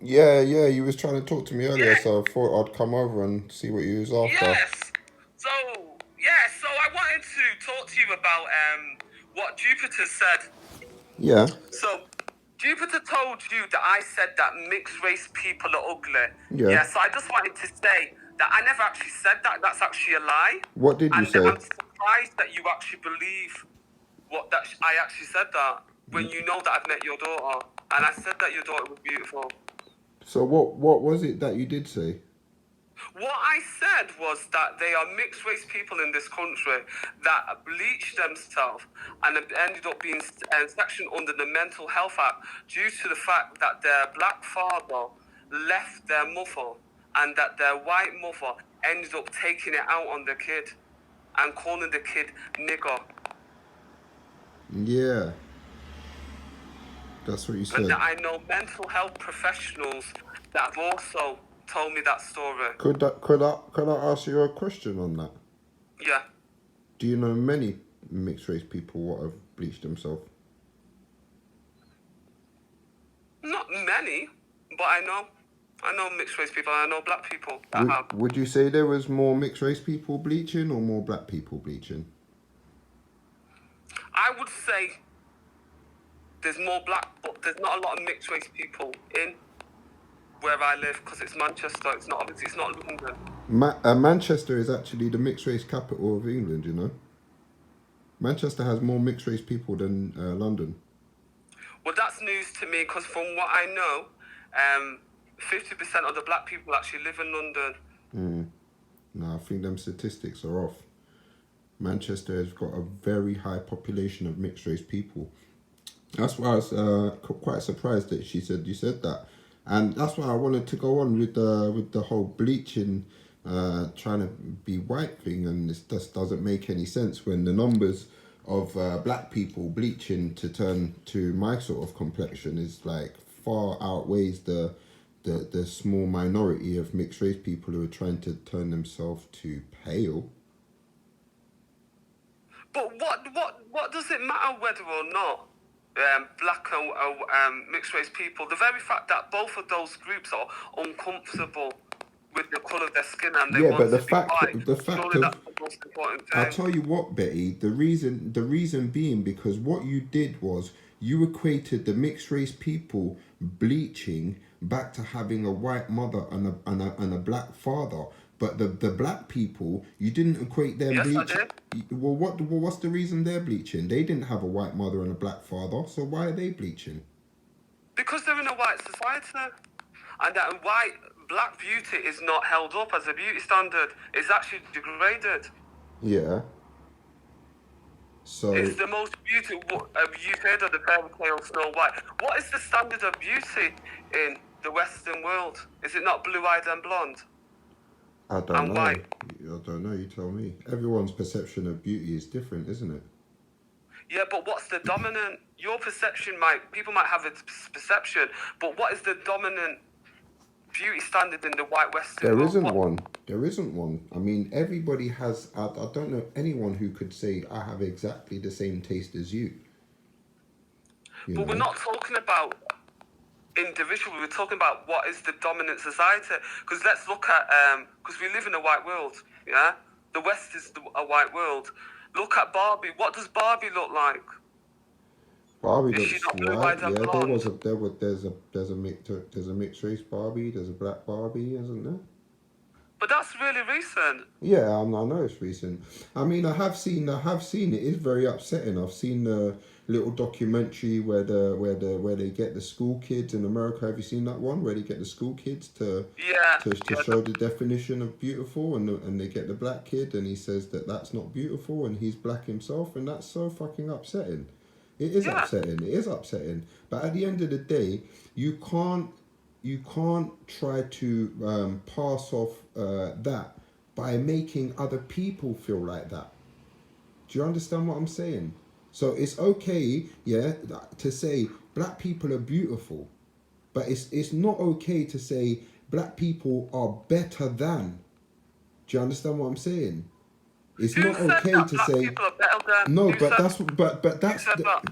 Yeah, yeah, you was trying to talk to me earlier, Yeah, so I thought I'd come over and see what you was after. yes. So, yeah, so I wanted to talk to you about what Jupiter said. Yeah, So, Jupiter told you that I said that mixed race people are ugly. yeah. Yeah, so I just wanted to say that I never actually said that. That's actually a lie. What did you And say? I'm surprised that you actually believe I actually said that when you know that I've met your daughter. And I said that your daughter was beautiful. So what was it that you did say? What I said was that they are mixed race people in this country that bleached themselves and have ended up being sectioned under the Mental Health Act due to the fact that their black father left their mother and that their white mother ended up taking it out on the kid and calling the kid nigger. Yeah, that's what you And that said. I know mental health professionals that have also told me that story. Could I ask you a question on that? Yeah, Do you know many mixed race people what have bleached themselves? not many, but I know. I know mixed race people. I know black people that Would have. would you say there was more mixed race people bleaching or more black people bleaching? I would say there's more black, but there's not a lot of mixed race people in where I live because it's Manchester. It's not obviously it's not London. Manchester is actually the mixed race capital of England. You know, Manchester has more mixed race people than London. Well, that's news to me because from what I know, 50% of the black people actually live in London. No, I think them statistics are off. Manchester has got a very high population of mixed race people. That's why I was quite surprised that she said you said that, and that's why I wanted to go on with the whole bleaching, trying to be white thing, and this just doesn't make any sense when the numbers of black people bleaching to turn to my sort of complexion is like far outweighs the small minority of mixed race people who are trying to turn themselves to pale. But what does it matter whether or not black and mixed race people? The very fact that both of those groups are uncomfortable with the colour of their skin and they Yeah, but want to be white, the fact surely of that's the most important I'll thing. tell you what, Betty. The reason being because what you did was you equated the mixed race people bleaching back to having a white mother and a black father. But the black people, you didn't equate them Yes, I bleach. did. What's the reason they're bleaching? They didn't have a white mother and a black father, so why are they bleaching? Because they're in a white society. And that black beauty is not held up as a beauty standard. It's actually degraded. Yeah. It's So the most beautiful. You've heard of the fairy tale Snow White. What is the standard of beauty in the Western world? Is it not blue-eyed and blonde I don't and know. white? I don't know. You tell me. Everyone's perception of beauty is different, isn't it? Yeah, but what's the dominant? Your perception people might have a perception, but what is the dominant beauty standard in the white Western There world? isn't What? one. There isn't one. I mean, everybody has. I don't know anyone who could say I have exactly the same taste as you. You But we're know. not talking about individual. We're talking about what is the dominant society. Because let's look at because we live in a white world. Yeah, the West is a white world. Look at Barbie. What does Barbie look like? Barbie Is she looks not white. blue-eyed and Yeah, blonde? there's a mixed race Barbie. There's a black Barbie, isn't there? But that's really recent. Yeah, I know it's recent. I mean, I have seen it. It's very upsetting. I've seen the little documentary where they get the school kids in America. Have you seen that one where they get the school kids Yeah, to yeah, show the definition of beautiful, and they get the black kid, and he says that that's not beautiful, and he's black himself, and that's so fucking upsetting. It is yeah. upsetting. It is upsetting. But at the end of the day, you can't you can't try to pass off that by making other people feel like that. Do you understand what I'm saying? So it's okay, yeah, to say black people are beautiful, but it's not okay to say black people are better than. Do you understand what I'm saying? It's Who not said okay that to black say people are better than? no, Who said? but Who said that?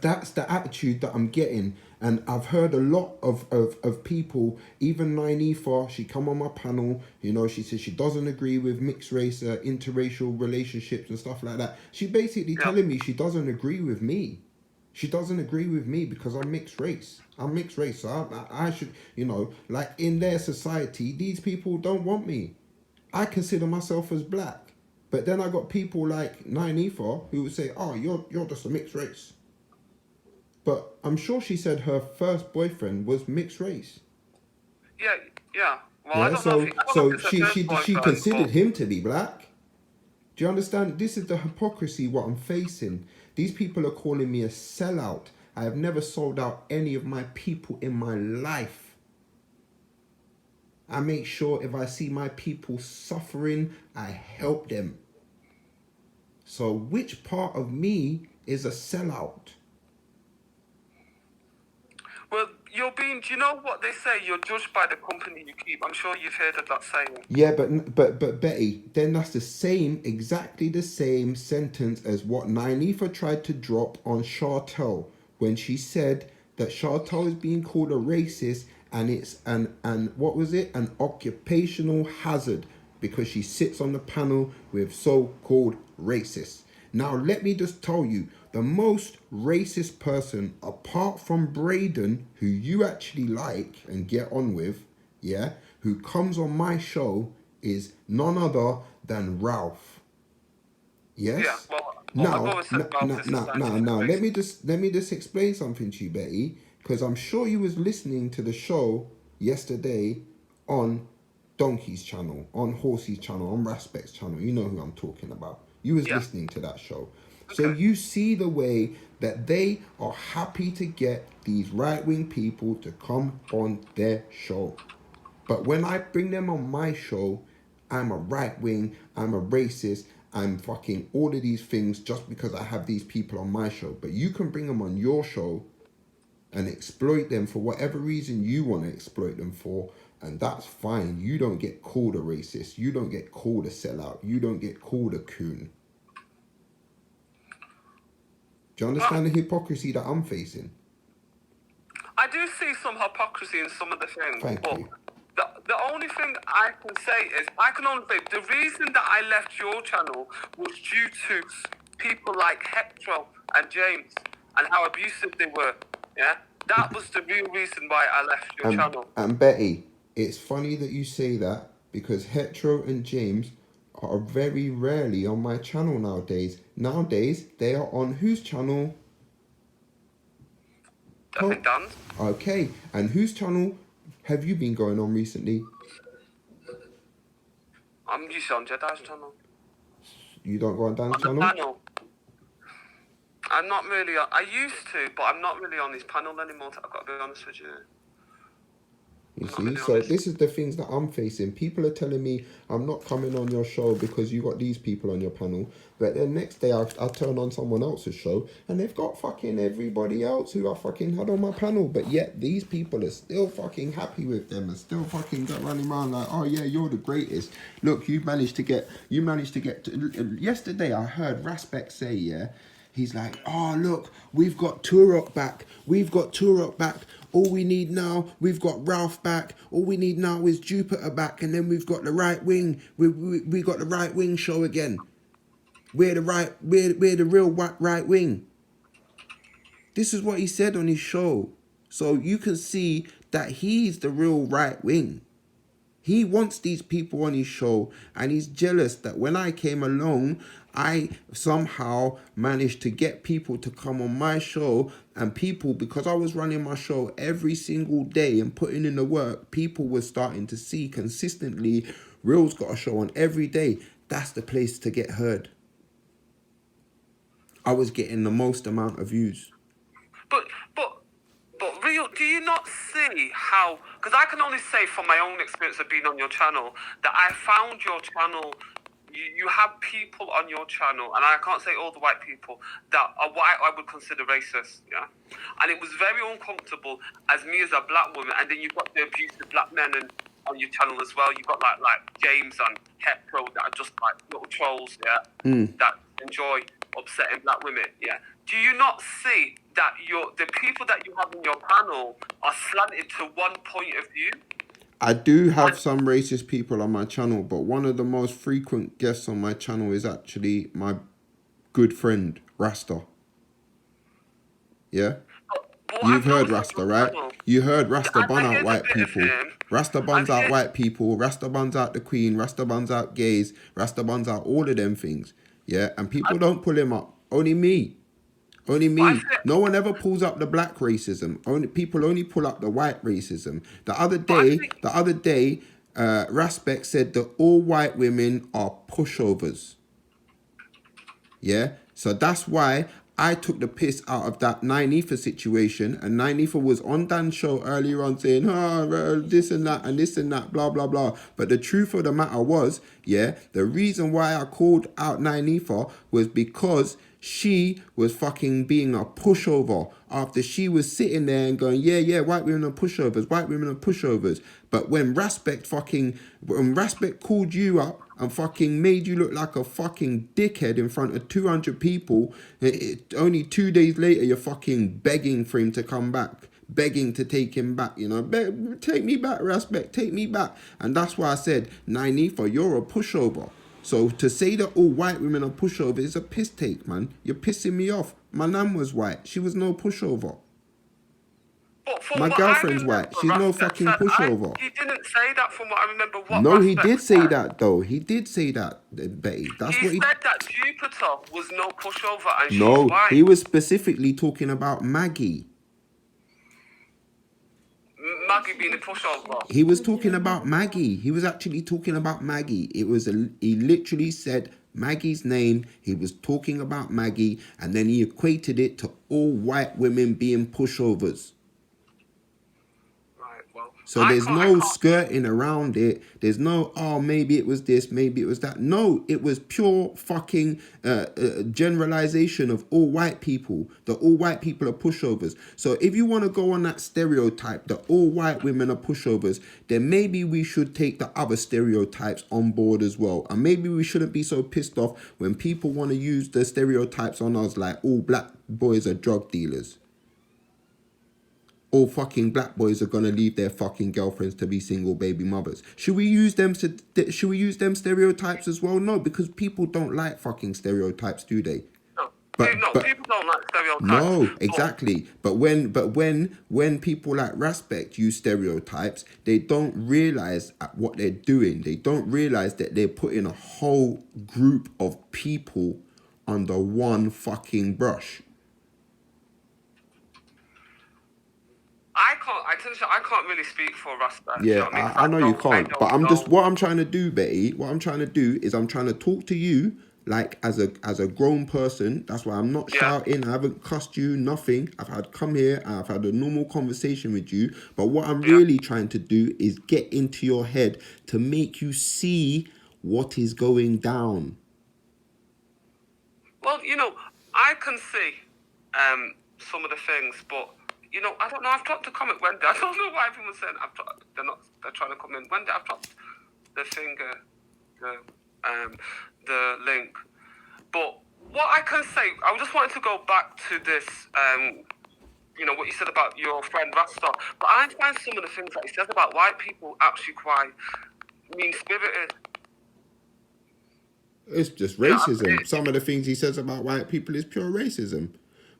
that's the attitude that I'm getting, And I've heard a lot of people, even Nynefa, she come on my panel, you know, she says she doesn't agree with mixed race, interracial relationships and stuff like that. She basically Yeah. telling me she doesn't agree with me. She doesn't agree with me because I'm mixed race. I'm mixed race, so I should, you know, like in their society, these people don't want me. I consider myself as black. But then I got people like Nynefa who would say, oh, you're just a mixed race. But I'm sure she said her first boyfriend was mixed race. Yeah, yeah. Well, I Yeah, don't know if so he, I don't know if so it's her she first she she boyfriend, considered but him to be black. Do you understand? This is the hypocrisy what I'm facing. These people are calling me a sellout. I have never sold out any of my people in my life. I make sure if I see my people suffering, I help them. So which part of me is a sellout? well, you're being. Do you know what they say? You're judged by the company you keep. I'm sure you've heard of that saying. Yeah, but Betty, then that's the same, exactly the same sentence as what Nynefa tried to drop on Chartel when she said that Chartel is being called a racist and it's an what was it? An occupational hazard because she sits on the panel with so-called racists. Now let me just tell you, the most racist person apart from Braden, who you actually like and get on with, yeah, who comes on my show is none other than Ralph. Yeah. Yes. Well, I've Now, always said Ralph is a now, scientific let me just explain something to you, Betty, because I'm sure you was listening to the show yesterday on Donkey's channel, on Horsey's channel, on Raspect's channel. You know who I'm talking about. You was Yeah. listening to that show. So Okay. you see the way that they are happy to get these right-wing people to come on their show. But when I bring them on my show, I'm a right wing, I'm a racist, I'm fucking all of these things just because I have these people on my show. But you can bring them on your show and exploit them for whatever reason you want to exploit them for, and that's fine. You don't get called a racist, you don't get called a sellout, you don't get called a coon. Do you understand the hypocrisy that I'm facing? I do see some hypocrisy in some of the things, Thank but you. the only thing I can say is I can only say the reason that I left your channel was due to people like Hector and James and how abusive they were. Yeah, that was the real reason why I left your channel. And Betty, it's funny that you say that because Hetero and James are very rarely on my channel nowadays. Nowadays, they are on whose channel? I think Dan's. Okay, and whose channel have you been going on recently? I'm usually on Jedi's channel. You don't go on Dan's On the channel? panel. I'm not really. I used to, but I'm not really on his panel anymore. I've got to be honest with you. You I'm not see, really so honest. this is the things that I'm facing. People are telling me I'm not coming on your show because you got these people on your panel. But then next day I turn on someone else's show and they've got fucking everybody else who I fucking had on my panel. But yet these people are still fucking happy with them and still fucking running around like, oh yeah, you're the greatest. Look, you managed to get yesterday I heard Raspek say, yeah, he's like, oh look, we've got Turok back. We've got Turok back. All we need now, we've got Ralph back. All we need now is Jupiter back, and then we've got the right wing. We got the right wing show again. We're the real right wing. This is what he said on his show. So you can see that he's the real right wing. He wants these people on his show, and he's jealous that when I came along, I somehow managed to get people to come on my show, and people, because I was running my show every single day and putting in the work, people were starting to see consistently, Real's got a show on every day. That's the place to get heard. I was getting the most amount of views. But real, do you not see how? Because I can only say from my own experience of being on your channel that I found your channel. You have people on your channel, and I can't say all the white people that are what I would consider racist. Yeah, and it was very uncomfortable as me as a black woman, and then you've got the abusive black men on your channel as well. You've got like James and Hetero that are just like little trolls. Yeah, that enjoy upsetting black women. Yeah. Do you not see that the people that you have in your panel are slanted to one point of view. I do have some racist people on my channel, but one of the most frequent guests on my channel is actually my good friend Rasta. Yeah, But you've I've heard noticed Rasta, on your right? channel, You heard Rasta I bun out hear a white bit of people. him. Rasta buns I've out heard- white people. Rasta buns out the Queen. Rasta buns out gays. Rasta buns out all of them things. Yeah, and people don't pull him up. Only me. Only me. No one ever pulls up the black racism. Only people only pull up the white racism. The other day, Raspek said that all white women are pushovers. Yeah, so that's why I took the piss out of that Nynefa situation, and Nynefa was on Dan's show earlier on saying, this and that and this and that, blah blah blah. But the truth of the matter was, yeah, the reason why I called out Nynefa was because she was fucking being a pushover after she was sitting there and going, yeah, white women are pushovers, white women are pushovers. But when Raspek called you up and fucking made you look like a fucking dickhead in front of 200 people, only 2 days later you're fucking begging for him to come back. Begging to take him back, you know, take me back, Raspek, take me back. And that's why I said, Nynefa, you're a pushover. So to say that all white women are pushover is a piss take, man. You're pissing me off. My nan was white. She was no pushover. My girlfriend's white. She's no fucking pushover. He didn't say that from what I remember. No, he did say that though. He did say that, Betty. That's he what he said that Jupiter was no pushover and No, she's white. he was specifically talking about Maggie. Maggie being a pushover. He was talking about Maggie. He was actually talking about Maggie. He literally said Maggie's name. He was talking about Maggie, and then he equated it to all white women being pushovers. Right, well, So there's no skirting around it. There's no, maybe it was this, maybe it was that. No, it was pure fucking generalization of all white people. That all white people are pushovers. So if you want to go on that stereotype that all white women are pushovers, then maybe we should take the other stereotypes on board as well. And maybe we shouldn't be so pissed off when people want to use the stereotypes on us like all black boys are drug dealers. All fucking black boys are gonna leave their fucking girlfriends to be single baby mothers. Should we use them stereotypes as well? No, because people don't like fucking stereotypes, do they? But people don't like stereotypes. No, exactly. But when people like Raspek use stereotypes, they don't realize what they're doing. They don't realize that they're putting a whole group of people under one fucking brush. I can't really speak for Rasta. Yeah, you know I know you can't. But what I'm trying to do, Betty, I'm trying to talk to you like as a grown person. That's why I'm not shouting. I haven't cussed you, nothing. I've come here and I've had a normal conversation with you. But what I'm really trying to do is get into your head to make you see what is going down. Well, I can see some of the things, but I don't know. I've dropped a comment Wendy. I don't know why everyone's saying they're trying to come in. Wendy, I've dropped the finger, the link. But what I can say, I just wanted to go back to this, what you said about your friend Rasta. But I find some of the things that he says about white people actually quite mean-spirited. It's just racism. Some of the things he says about white people is pure racism.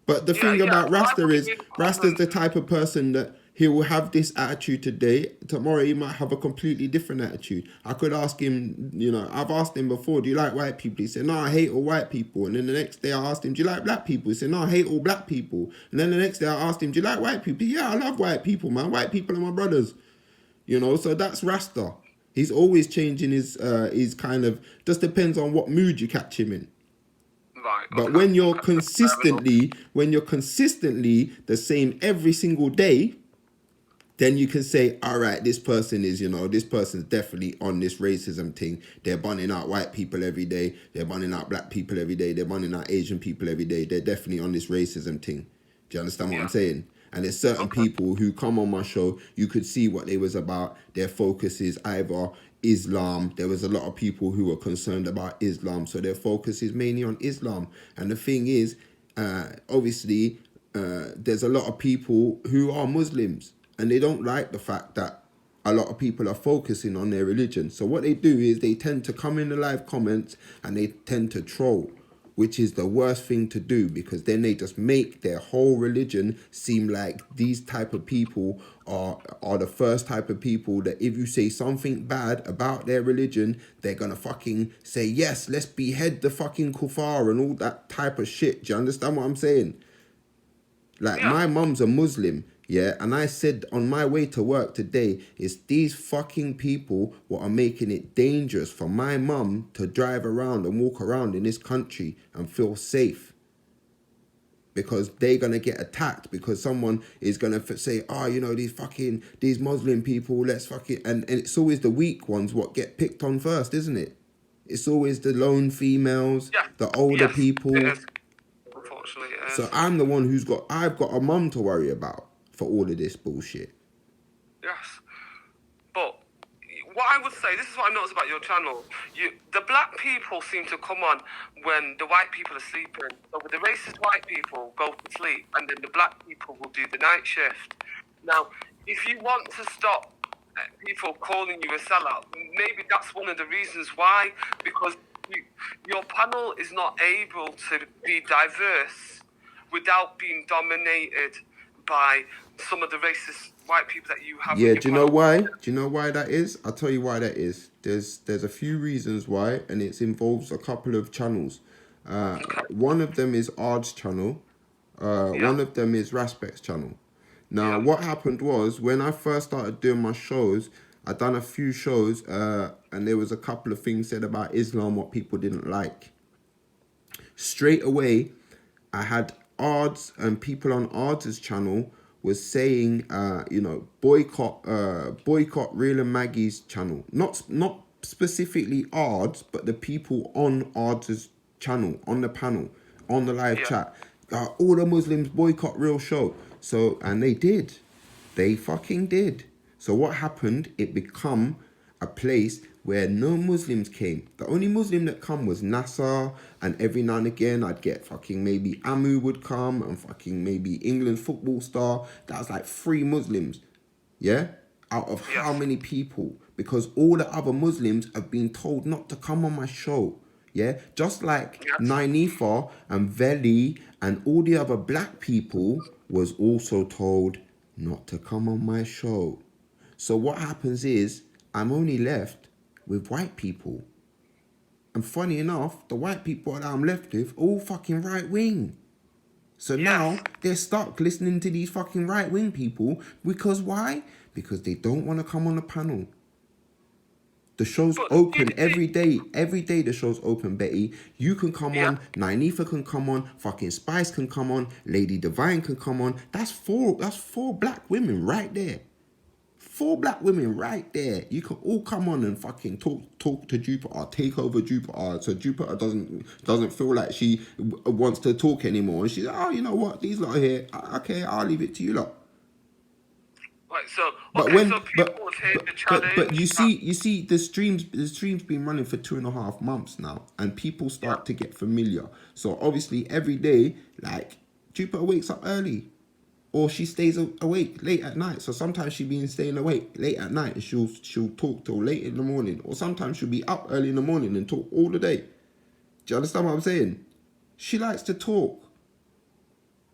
But the thing about Rasta is, Rasta's the type of person that he will have this attitude today. Tomorrow he might have a completely different attitude. I could ask him, I've asked him before, do you like white people? He said, no, I hate all white people. And then the next day I asked him, do you like black people? He said, no, I hate all black people. And then the next day I asked him, do you like white people? Yeah, I love white people, man. White people are my brothers. So that's Rasta. He's always changing his kind of, just depends on what mood you catch him in. Right. But when you're consistently the same every single day, then you can say, all right, this person is, this person's definitely on this racism thing. They're banning out white people every day. They're banning out black people every day. They're banning out Asian people every day. They're definitely on this racism thing. Do you understand what I'm saying? And there's certain people who come on my show, you could see what they was about. Their focus is either Islam. There was a lot of people who were concerned about Islam, so their focus is mainly on Islam. And the thing is, obviously, there's a lot of people who are Muslims and they don't like the fact that a lot of people are focusing on their religion. So what they do is they tend to come in the live comments and they tend to troll, which is the worst thing to do, because then they just make their whole religion seem like these type of people are the first type of people that if you say something bad about their religion, they're gonna fucking say, yes, let's behead the fucking kuffar and all that type of shit. Do you understand what I'm saying? Like, Yeah. my mum's a Muslim, yeah, and I said on my way to work today, it's these fucking people what are making it dangerous for my mum to drive around and walk around in this country and feel safe. Because they're going to get attacked, because someone is going to say, oh, you know, these Muslim people, let's fucking... And it's always the weak ones what get picked on first, isn't it? It's always the lone females, Yeah. the older Yes, people. it is. Unfortunately, it is. So I'm the one I've got a mum to worry about for all of this bullshit. Yes. But what I would say, this is what I noticed about your channel. The black people seem to come on when the white people are sleeping. So the racist white people go to sleep, and then the black people will do the night shift. Now, if you want to stop people calling you a sellout, maybe that's one of the reasons why, because your panel is not able to be diverse without being dominated by some of the racist white people that you have. Yeah, do you know why? Do you know why that is? I'll tell you why that is. There's a few reasons why, and it involves a couple of channels. One of them is Ard's channel. One of them is Raspec's channel. Now, what happened was, when I first started doing my shows, I done a few shows, and there was a couple of things said about Islam what people didn't like. Straight away, I had Ard's and people on Ard's channel was saying, boycott Real and Maggie's channel. Not specifically Ard's, but the people on Ard's channel, on the panel, on the live chat. All the Muslims boycott Real Show. So, and they did. They fucking did. So what happened? It become a place where no Muslims came. The only Muslim that come was Nasser, and every now and again I'd get fucking maybe Amu would come, and fucking maybe England's football star. That was like 3 Muslims, yeah? Out of how many people? Because all the other Muslims have been told not to come on my show, yeah? Just like Nainifa and Veli and all the other black people was also told not to come on my show. So what happens is, I'm only left with white people. And funny enough, the white people that I'm left with all fucking right wing. So now they're stuck listening to these fucking right wing people. Because why? Because they don't want to come on the panel. The show's open every day. Every day the show's open, Betty. You can come on. Nainifa can come on. Fucking Spice can come on. Lady Divine can come on. That's four black women right there. 4 black women right there. You can all come on and fucking talk to Jupiter, take over Jupiter, so Jupiter doesn't feel like she wants to talk anymore. And she's like, oh, you know what? These lot are here. Okay, I'll leave it to you lot. Right, so but you see the stream's been running for 2.5 months now, and people start to get familiar. So obviously every day, like, Jupiter wakes up early, or she stays awake late at night. So sometimes she's been staying awake late at night, and she'll talk till late in the morning, or sometimes she'll be up early in the morning and talk all the day. Do you understand what I'm saying? She likes to talk.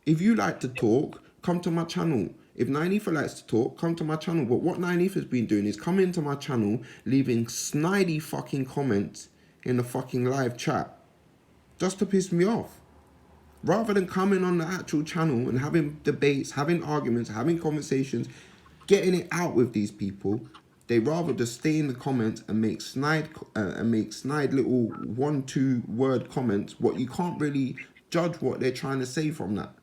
If you like to talk, come to my channel. If Nainifa likes to talk, come to my channel. But what Nainifa's been doing is coming to my channel, leaving snidey fucking comments in the fucking live chat, just to piss me off. Rather than coming on the actual channel and having debates, having arguments, having conversations, getting it out with these people, they rather just stay in the comments and make snide little 1-2 word comments. What you can't really judge what they're trying to say from that.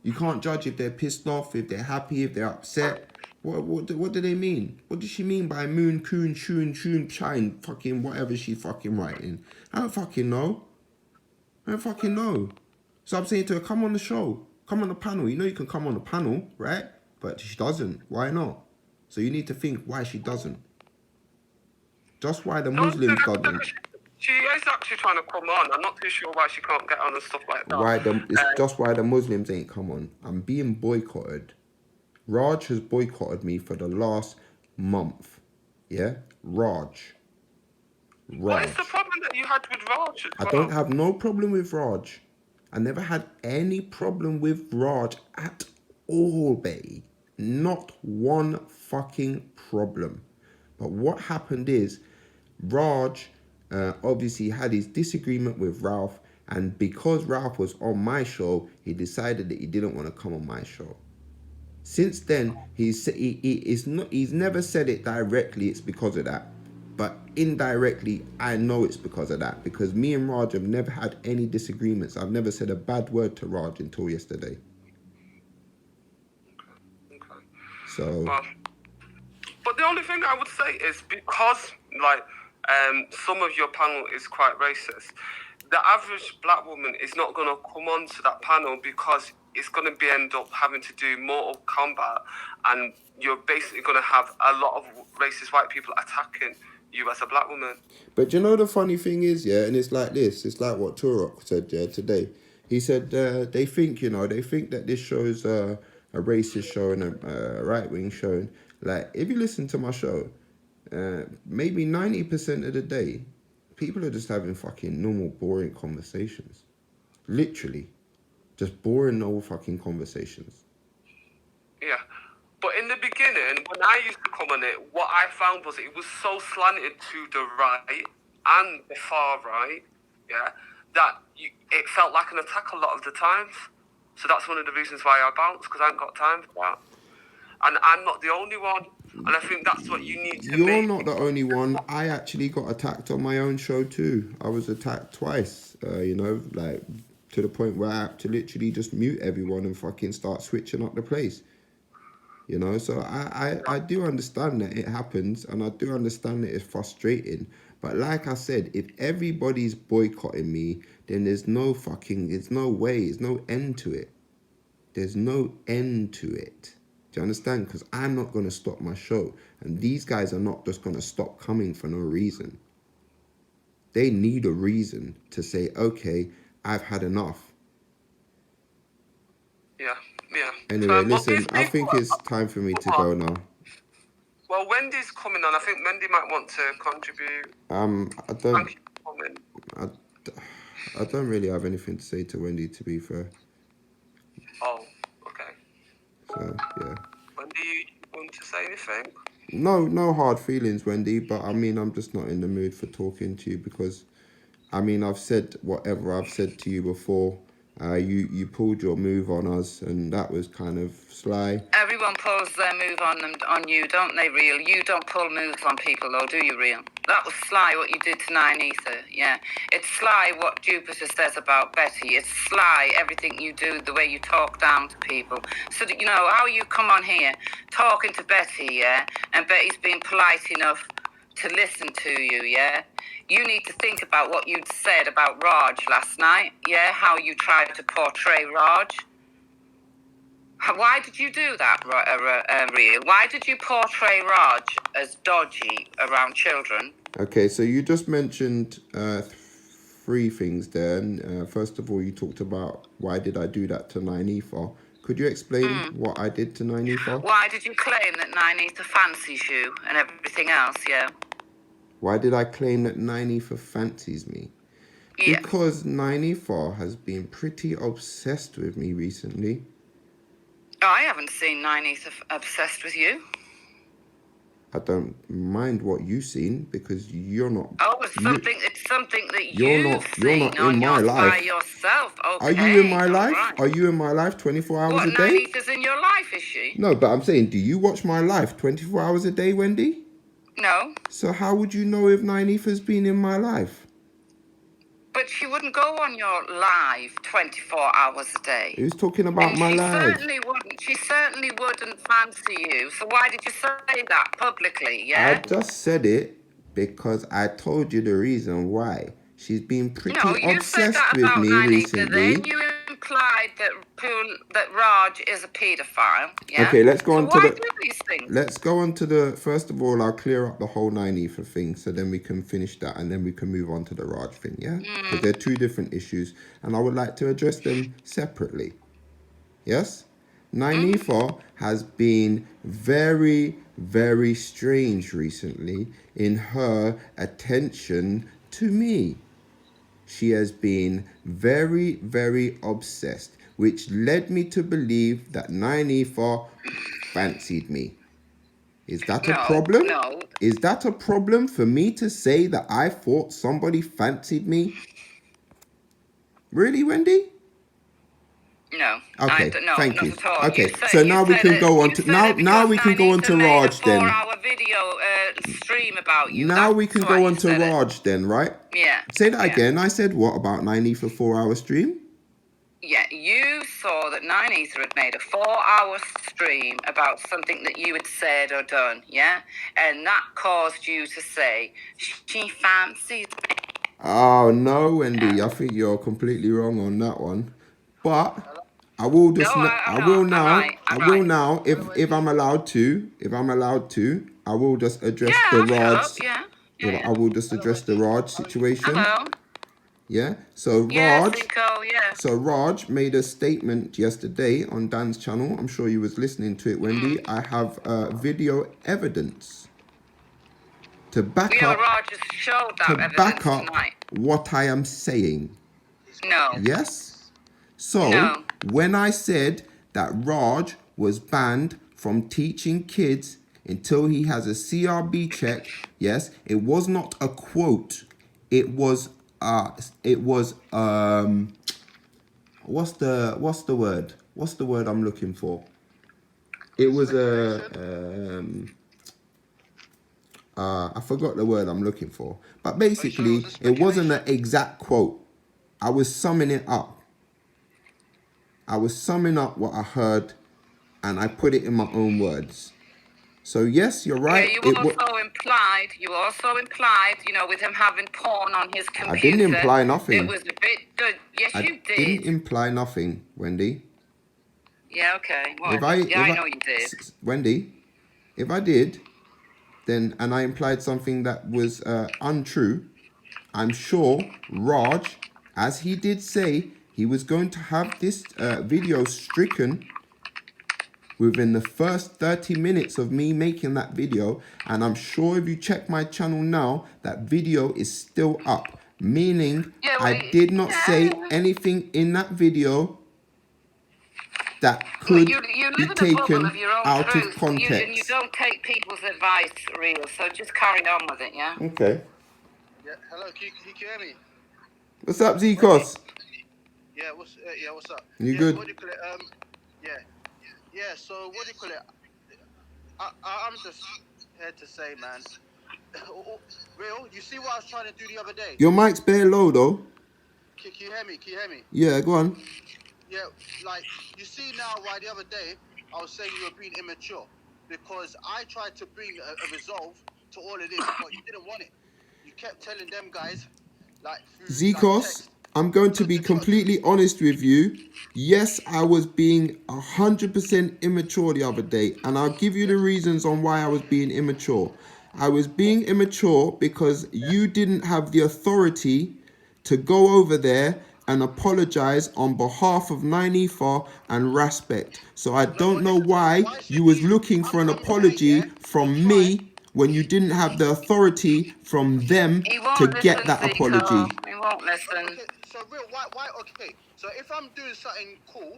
You can't judge if they're pissed off, if they're happy, if they're upset. What do they mean? What does she mean by moon, coon, shun, shine, fucking whatever she's fucking writing? I don't fucking know. So I'm saying to her, come on the show. Come on the panel. You know you can come on the panel, right? But she doesn't. Why not? So you need to think why she doesn't. Just why the Muslims doesn't. She is actually trying to come on. I'm not too sure why she can't get on and stuff like that. It's just why the Muslims ain't come on. I'm being boycotted. Raj has boycotted me for the last month. Yeah? Raj. What is the problem that you had with Raj? I don't have no problem with Raj. I never had any problem with Raj at all, babe. Not one fucking problem. But what happened is, Raj obviously had his disagreement with Ralph, and because Ralph was on my show, he decided that he didn't want to come on my show. Since then, he's never said it directly. It's because of that, but indirectly, I know it's because of that. Because me and Raj have never had any disagreements. I've never said a bad word to Raj until yesterday. Okay. So. But the only thing I would say is because, like, some of your panel is quite racist, the average black woman is not going to come onto that panel because it's going to end up having to do Mortal Kombat, and you're basically going to have a lot of racist white people attacking you as a black woman. But you know the funny thing is, yeah, and it's like this. It's like what Turok said, yeah, today. He said they think that this show is a racist show and a right-wing show. Like, if you listen to my show, maybe 90% of the day, people are just having fucking normal, boring conversations. Literally. Just boring, normal fucking conversations. Yeah. But in the beginning, when I used to come on it, what I found was it was so slanted to the right and the far right, yeah, that it felt like an attack a lot of the times. So that's one of the reasons why I bounced, because I ain't got time for that. And I'm not the only one. And I think that's what you need to You're not the only one. I actually got attacked on my own show too. I was attacked twice, like to the point where I had to literally just mute everyone and fucking start switching up the place. So I do understand that it happens, and I do understand that it's frustrating. But like I said, if everybody's boycotting me, then there's no way, there's no end to it. There's no end to it. Do you understand? Because I'm not going to stop my show. And these guys are not just going to stop coming for no reason. They need a reason to say, okay, I've had enough. Yeah. Anyway, listen, I think it's time for me to go now. Well, Wendy's coming on. I think Wendy might want to contribute. I don't really have anything to say to Wendy, to be fair. Oh, okay. So, yeah. Wendy, you want to say anything? No hard feelings, Wendy, but I mean, I'm just not in the mood for talking to you because, I mean, I've said whatever I've said to you before. You pulled your move on us, and that was kind of sly. Everyone pulls their move on you, don't they, Real? You don't pull moves on people, though, do you, Real? That was sly what you did to Nine Ether, yeah. It's sly what Jupiter says about Betty. It's sly everything you do, the way you talk down to people. So that, how you come on here talking to Betty, yeah, and Betty's being polite enough to listen to you, yeah? You need to think about what you'd said about Raj last night, yeah? How you tried to portray Raj. Why did you do that, Real? Why did you portray Raj as dodgy around children? Okay, so you just mentioned 3 things there. First of all, you talked about why did I do that to Nine Ether. Could you explain what I did to Nine Ether? Why did you claim that Nine Ether fancies you and everything else, yeah? Why did I claim that Nine Ether fancies me? Yeah. Because Nine Ether has been pretty obsessed with me recently. Oh, I haven't seen Nine Ether obsessed with you. I don't mind what you've seen because you're not. Oh, it's something that you're not in my life. By yourself. Okay. Are you in my life? Right. Are you in my life 24 hours a day? Nine Ether's in your life, is she? No, but I'm saying, do you watch my life 24 hours a day, Wendy? No. So how would you know if Nine Ether's been in my life? But she wouldn't go on your live 24 hours a day. Who's talking about my life? She certainly wouldn't fancy you. So why did you say that publicly, yeah? I just said it because I told you the reason why. She's been pretty No, you said obsessed that with about me 9 Ether. recently. Then you implied that Raj is a paedophile. Yeah. Okay, let's go So on to why the. do these things? Let's go on to the. First of all, I'll clear up the whole 9 Ether thing, so then we can finish that, and then we can move on to the Raj thing. Yeah, because they're two different issues, and I would like to address them separately. Yes, 9 Ether has been very, very strange recently in her attention to me. She has been very, very obsessed, which led me to believe that 9 Ether fancied me. Is that a problem? No. Is that a problem for me to say that I thought somebody fancied me? Really, Wendy? No. Okay, No, thank not you. at all. Okay, You said, so now we can go on to now we can go on to Raj then. 4-hour video stream about you. Now we That's can why go you on to said it. Raj then, right? Yeah. Say that yeah. again. I said what about 9 Ether 4-hour stream? Yeah, you saw that 9 Ether had made a 4-hour stream about something that you had said or done, yeah? And that caused you to say, she fancied me. Oh no, Wendy, I think you're completely wrong on that one. But I will just No, I I'm will not. now I'm I will right. now if I'm allowed to I will just address Yeah, the I'll shut Raj. up. Yeah. I will just address the Raj situation. Hello. Yeah. So Yeah, Raj. Zico, yeah. So Raj made a statement yesterday on Dan's channel. I'm sure you was listening to it, Wendy. I have video evidence to back Yeah, up Raj just showed that evidence tonight. what I am saying. No. Yes? So, No. when I said that Raj was banned from teaching kids until he has a CRB check, yes, it was not a quote. It was what's the word? What's the word I'm looking for? It was I forgot the word I'm looking for. But basically, it wasn't an exact quote. I was summing it up. I was summing up what I heard, and I put it in my own words. So yes, you're right. Yeah, you also implied, with him having porn on his computer. I didn't imply nothing. It was a bit good. Yes, you did. I didn't imply nothing, Wendy. Yeah, okay. Well, I know you did. Wendy, if I did, then and I implied something that was untrue, I'm sure Raj, as he did say, he was going to have this video stricken within the first 30 minutes of me making that video. And I'm sure if you check my channel now, that video is still up. Meaning, I did not say anything in that video that could be taken out of context. You don't take people's advice real, so just carry on with it, yeah? Okay. Yeah, hello, can you hear me? What's up, Zikos? Yeah, what's up? You good? What do you call it? Yeah, so what do you call it? I'm just here to say, man. Real, you see what I was trying to do the other day? Your mic's bare low, though. Can you hear me? Can you hear me? Yeah, go on. Yeah, like, you see now why the other day I was saying you were being immature. Because I tried to bring a resolve to all of this, but you didn't want it. You kept telling them guys, like... Zikos, I'm going to be completely honest with you. Yes, I was being 100% immature the other day. And I'll give you the reasons on why I was being immature. I was being immature because you didn't have the authority to go over there and apologize on behalf of 9 Ether and Respect. So I don't know why you was looking for an apology from me when you didn't have the authority from them to get that apology. He won't listen. Okay, so real, why? Okay, so if I'm doing something cool,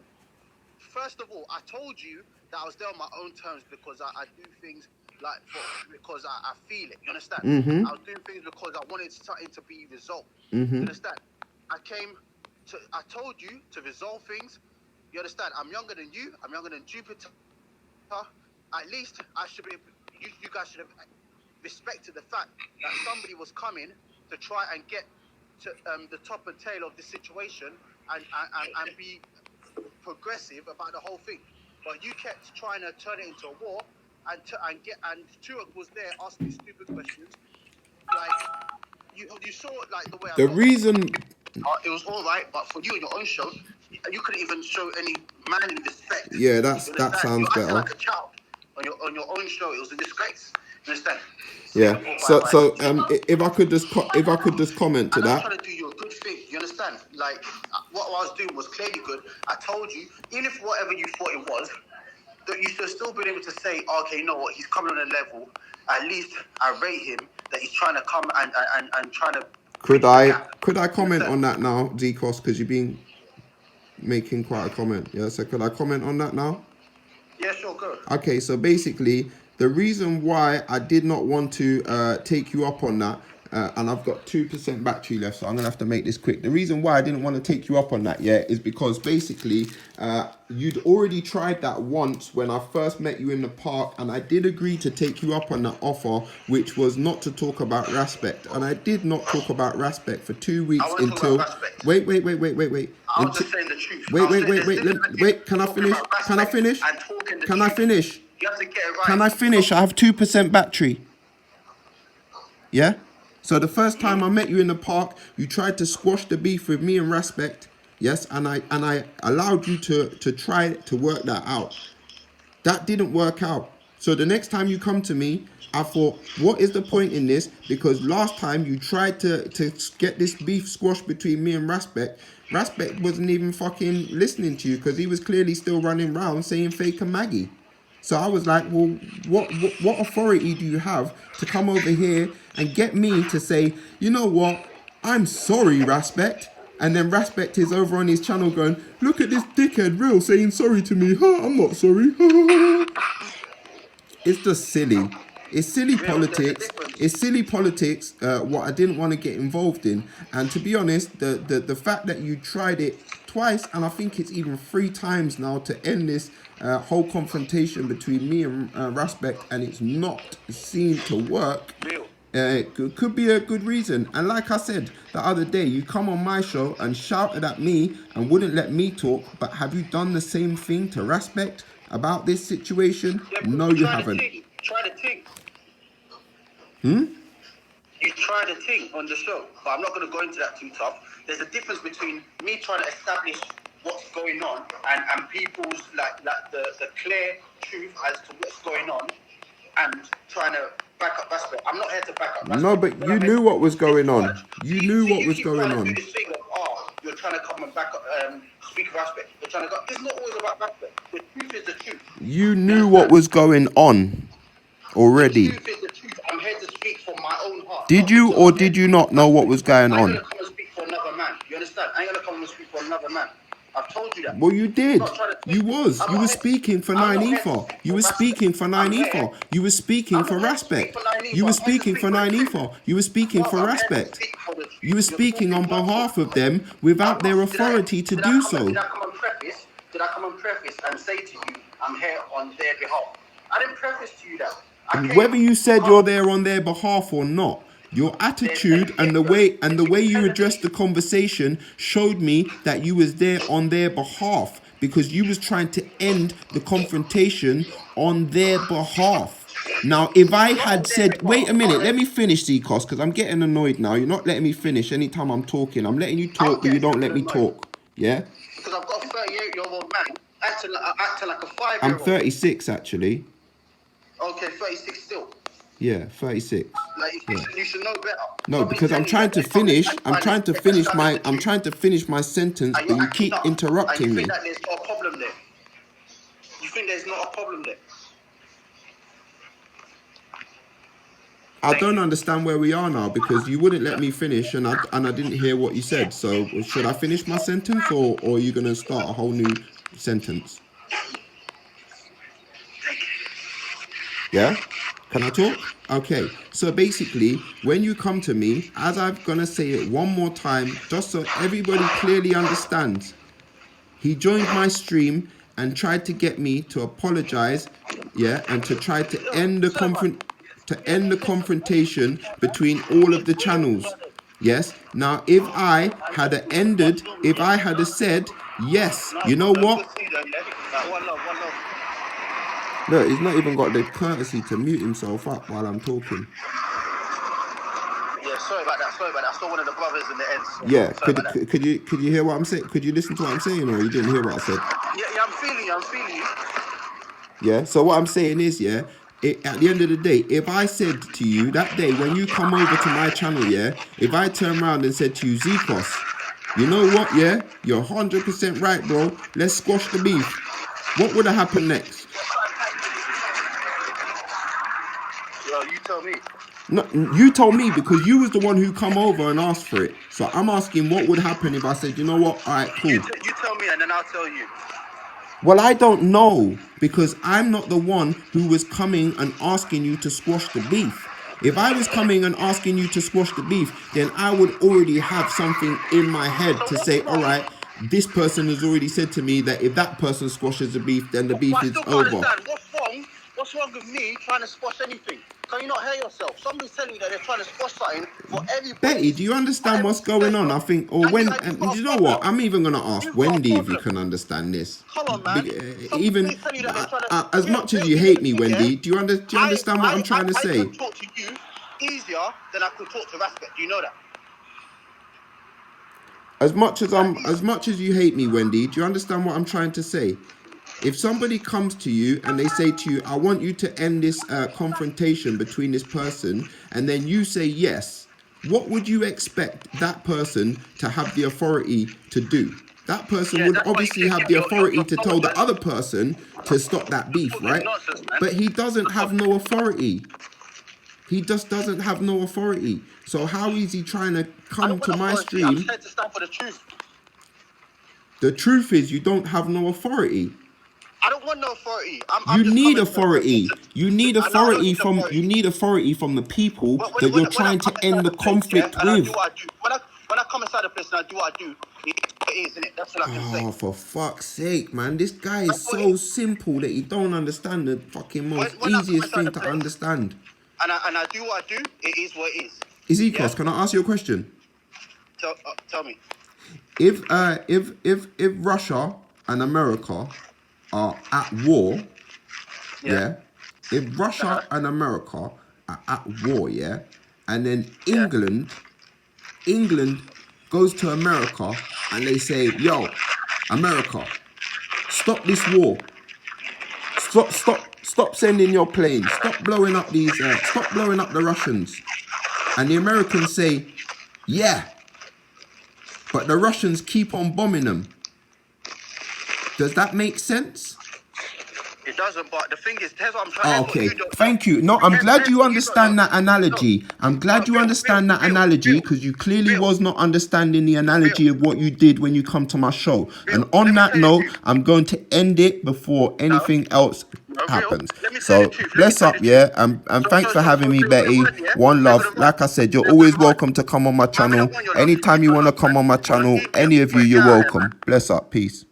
first of all, I told you that I was there on my own terms because I do things like because I feel it. You understand? I was doing things because I wanted something to be resolved. You understand? I told you to resolve things. You understand? I'm younger than you. I'm younger than Jupiter. At least I should be. You guys should have respected the fact that somebody was coming to try and get to the top and tail of this situation and be progressive about the whole thing. But you kept trying to turn it into a war and Turek was there asking stupid questions. Like, you saw like the way I The talked. reason, It was all right, but for you on your own show, you couldn't even show any manly respect. yeah, You that understand? sounds You're acting better. like a child on your own show. It was a disgrace. You understand? Yeah. Singapore, So bye-bye. if I could just comment to And I was that. trying to do you a good thing. You understand? Like what I was doing was clearly good. I told you, even if whatever you thought it was, that you should still been able to say, okay, you know what, he's coming on a level. At least I rate him that he's trying to come and trying to. Could bridge I the gap. comment You on understand? that now, Zcos, because you've been making quite a comment. Yeah. So could I comment on that now? Yeah, sure, go. Okay, so basically, the reason why I did not want to take you up on that, and I've got 2% battery left, so I'm gonna have to make this quick. The reason why I didn't want to take you up on that yet is because basically, you'd already tried that once when I first met you in the park, and I did agree to take you up on that offer, which was not to talk about Raspect, and I did not talk about Raspect for 2 weeks I want to talk until. about Raspect. Wait. I was just saying the truth. Wait. Can I finish? Can I finish? Can I finish? You have to get it right. Can I finish? I have 2% battery. Yeah? So the first time I met you in the park, you tried to squash the beef with me and Respect. Yes, and I allowed you to try to work that out. That didn't work out. So the next time you come to me, I thought, what is the point in this? Because last time you tried to get this beef squashed between me and Respect. Respect wasn't even fucking listening to you because he was clearly still running around saying Faker Maggie. So I was like, well, what authority do you have to come over here and get me to say, you know what, I'm sorry, Respect. And then Respect is over on his channel going, look at this dickhead Real saying sorry to me. Huh, I'm not sorry. It's just silly. It's silly politics. It's silly politics. What I didn't want to get involved in. And to be honest, the fact that you tried it twice, and I think it's even 3 times now to end this whole confrontation between me and Respect, and it's not seen to work. Could be a good reason. And like I said the other day, you come on my show and shouted at me and wouldn't let me talk. But have you done the same thing to Respect about this situation? No, you haven't. Try the thing. Hmm? You tried a thing on the show, but I'm not going to go into that too tough. There's a difference between me trying to establish what's going on and people's like the clear truth as to what's going on and trying to back up Respect. I'm not here to back up Respect. No, but you knew what was going on. You knew what was going on. You keep trying to do this thing of, you're trying to come and back up, speak of Respect. You're trying to go. It's not always about Respect. The truth is the truth. You knew what was going on already. The truth is the truth. I'm here to speak from my own heart. Did you or did you not know what was going I ain't on? gonna come and speak for another man. You understand? I ain't gonna come and speak for another man. I've told you that. Well, you did. I'm not trying to You was. I'm You not was here- speaking for I'm not 9 here ether. to You was speak speaking for 9 I'm here. ether. You was speaking I'm for not here to speak Respect. for 9 ether. You was I'm here to speaking speak for for 9 the ether. You was speaking No, for I'm here to Respect. speak for the truth. You were You're speaking on talking behalf nonsense. of them without their authority to do so. Did I come and preface? Did I come and preface and say to you, I'm here on their behalf? I didn't preface to you that. I came Whether you said you're up- there on their behalf or not, your attitude and the way you addressed the conversation showed me that you was there on their behalf because you was trying to end the confrontation on their behalf. Now, if I had said, wait a minute, let me finish, Zcos, because I'm getting annoyed now. You're not letting me finish anytime I'm talking. I'm letting you talk, but you don't let me talk. Yeah? Because I've got a 38-year-old man acting like a 5-year-old. I'm 36, actually. Okay, 36 still. Yeah, 36. Like you should know better. No, Don't be because I'm saying trying that to they come finish. and I'm trying to establish finish the my. truth. I'm trying to finish my sentence, And but you're you keep acting up. interrupting And you me. think that there's not a problem there. You think there's not a problem there. I don't understand where we are now because you wouldn't let me finish, and I didn't hear what you said. So should I finish my sentence, or are you gonna start a whole new sentence? Yeah? Can I talk? Okay. So basically, when you come to me, as I'm gonna say it one more time, just so everybody clearly understands, he joined my stream and tried to get me to apologize, yeah, and to try to end the confrontation between all of the channels. Yes. Now, if I had said, yes, you know what? Look, he's not even got the courtesy to mute himself up while I'm talking. Yeah. sorry about that. Sorry about that. I saw one of the brothers in the end. So Yeah, sorry about that. could you hear what I'm saying? Could you listen to what I'm saying, or you didn't hear what I said? Yeah, I'm feeling you. I'm feeling you. Yeah. So what I'm saying is, yeah, at the end of the day, if I said to you that day when you come over to my channel, yeah, if I turn around and said to you, Zikos, you know what, yeah, you're 100% right, bro. Let's squash the beef. What would have happened next? Yo, you tell me. No, you told me because you was the one who come over and asked for it. So I'm asking what would happen if I said, you know what, all right, cool. You tell me, and then I'll tell you. Well, I don't know because I'm not the one who was coming and asking you to squash the beef. If I was coming and asking you to squash the beef, then I would already have something in my head to say, all right, this person has already said to me that if that person squashes the beef, then the beef But I is still can't over. understand. What's wrong with me trying to squash anything? Can you not hear yourself? Somebody's telling you that they're trying to squash something for everybody. Betty, do you understand what's going on? I think, or when, and you know what? I'm even gonna ask Wendy if you can understand this. Come on, man. Even as much as you hate me, Wendy, do you understand what I'm trying to say? I can talk to you easier than I could talk to Rasket. Do you know that? As much as you hate me, Wendy, do you understand what I'm trying to say? If somebody comes to you and they say to you, I want you to end this confrontation between this person, and then you say yes, what would you expect that person to have the authority to do? That person would obviously have the authority to tell the other person to stop that beef, right? But he doesn't have no authority. He just doesn't have no authority. So how is he trying to come to my stream? I'm scared to stand for the truth. The truth is you don't have no authority. I don't want no authority. You need authority. You need authority from the people that you're trying to end the conflict with. When I come inside the place and I do what I do, it is, isn't it? That's what I can say. Oh, for fuck's sake, man. This guy is so simple that he don't understand the fucking most easiest thing to understand. And I do what I do, it is what it is. Ezekiel, can I ask you a question? Tell me. If Russia and America are at war, yeah. If Russia and America are at war, yeah, and then England goes to America and they say, yo, America, stop this war. Stop sending your planes. Stop blowing up stop blowing up the Russians. And the Americans say, yeah, but the Russians keep on bombing them. Does that make sense? It doesn't, but the thing is, here's what I'm trying to Okay, thank you. No, I'm glad you understand that analogy. I'm glad you understand that analogy because you clearly was not understanding the analogy of what you did when you come to my show. And on that note, I'm going to end it before anything else happens. So bless up, yeah, and thanks for having me, Betty. One love. Like I said, you're always welcome to come on my channel. Anytime you want to come on my channel, any of you, you're welcome. Bless up. Peace.